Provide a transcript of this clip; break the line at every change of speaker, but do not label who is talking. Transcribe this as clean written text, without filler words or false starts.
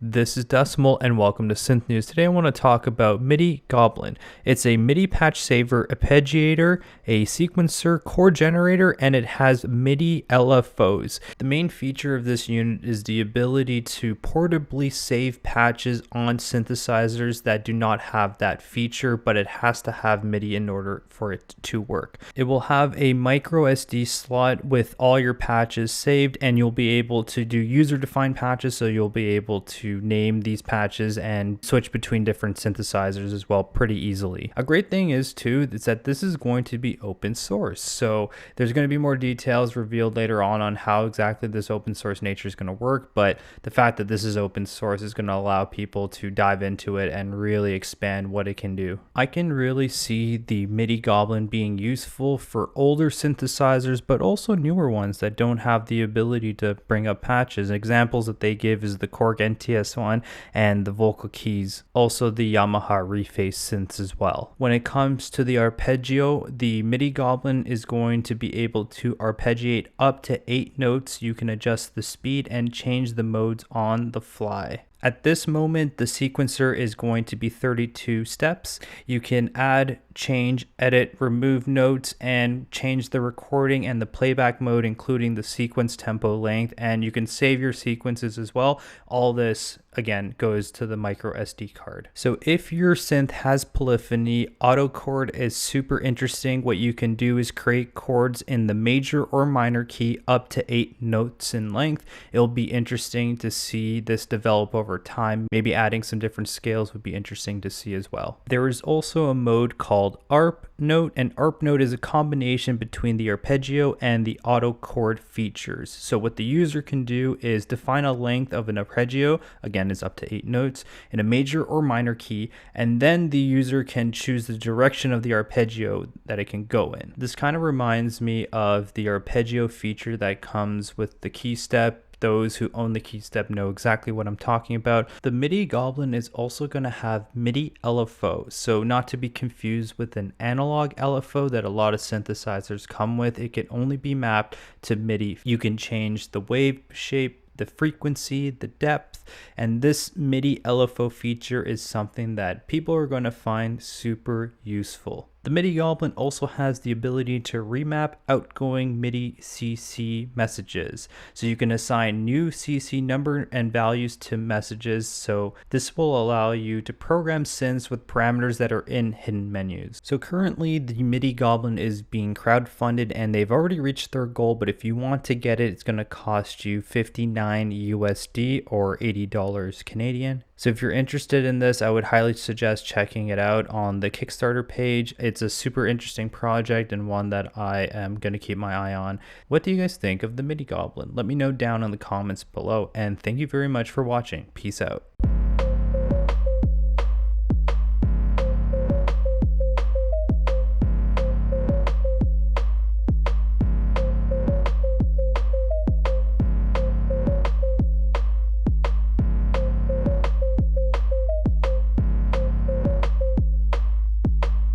This is Decimal and welcome to Synth News. Today I want to talk about Midi Goblin. It's a MIDI patch saver arpeggiator, a sequencer, chord generator, and it has MIDI LFOs. The main feature of this unit is the ability to portably save patches on synthesizers that do not have that feature, but it has to have MIDI in order for it to work. It will have a micro SD slot with all your patches saved, and you'll be able to do user-defined patches, so you'll be able to name these patches and switch between different synthesizers as well pretty easily. A great thing is too is that this is going to be open source, so there's going to be more details revealed later on how exactly this open source nature is going to work, but the fact that this is open source is going to allow people to dive into it and really expand what it can do. I can really see the Midi Goblin being useful for older synthesizers, but also newer ones that don't have the ability to bring up patches. Examples that they give is the Korg NTS one and the vocal keys, also the Yamaha Reface synths as well. When it comes to the arpeggio, the Midi Goblin is going to be able to arpeggiate up to 8 notes. You can adjust the speed and change the modes on the fly. At this moment, the sequencer is going to be 32 steps. You can add, change, edit, remove notes, and change the recording and the playback mode, including the sequence tempo length, and you can save your sequences as well. All this, again, goes to the micro SD card. So if your synth has polyphony, auto chord is super interesting. What you can do is create chords in the major or minor key up to 8 notes in length. It'll be interesting to see this develop over time. Maybe adding some different scales would be interesting to see as well. There is also a mode called ARP Note, and ARP Note is a combination between the arpeggio and the auto chord features. So what the user can do is define a length of an arpeggio, again is up to 8 notes, in a major or minor key, and then the user can choose the direction of the arpeggio that it can go in. This kind of reminds me of the arpeggio feature that comes with the key step. Those who own the key step know exactly what I'm talking about. The Midi Goblin is also going to have MIDI LFO, so not to be confused with an analog LFO that a lot of synthesizers come with. It can only be mapped to MIDI. You can change the wave shape, the frequency, the depth, and this MIDI LFO feature is something that people are going to find super useful. The Midi Goblin also has the ability to remap outgoing MIDI CC messages. So you can assign new CC number and values to messages. So this will allow you to program synths with parameters that are in hidden menus. So currently the Midi Goblin is being crowdfunded and they've already reached their goal, but if you want to get it, it's going to cost you $59 USD or $80 Canadian. So if you're interested in this, I would highly suggest checking it out on the Kickstarter page. It's a super interesting project and one that I am going to keep my eye on. What do you guys think of the Midi Goblin? Let me know down in the comments below, and thank you very much for watching. Peace out.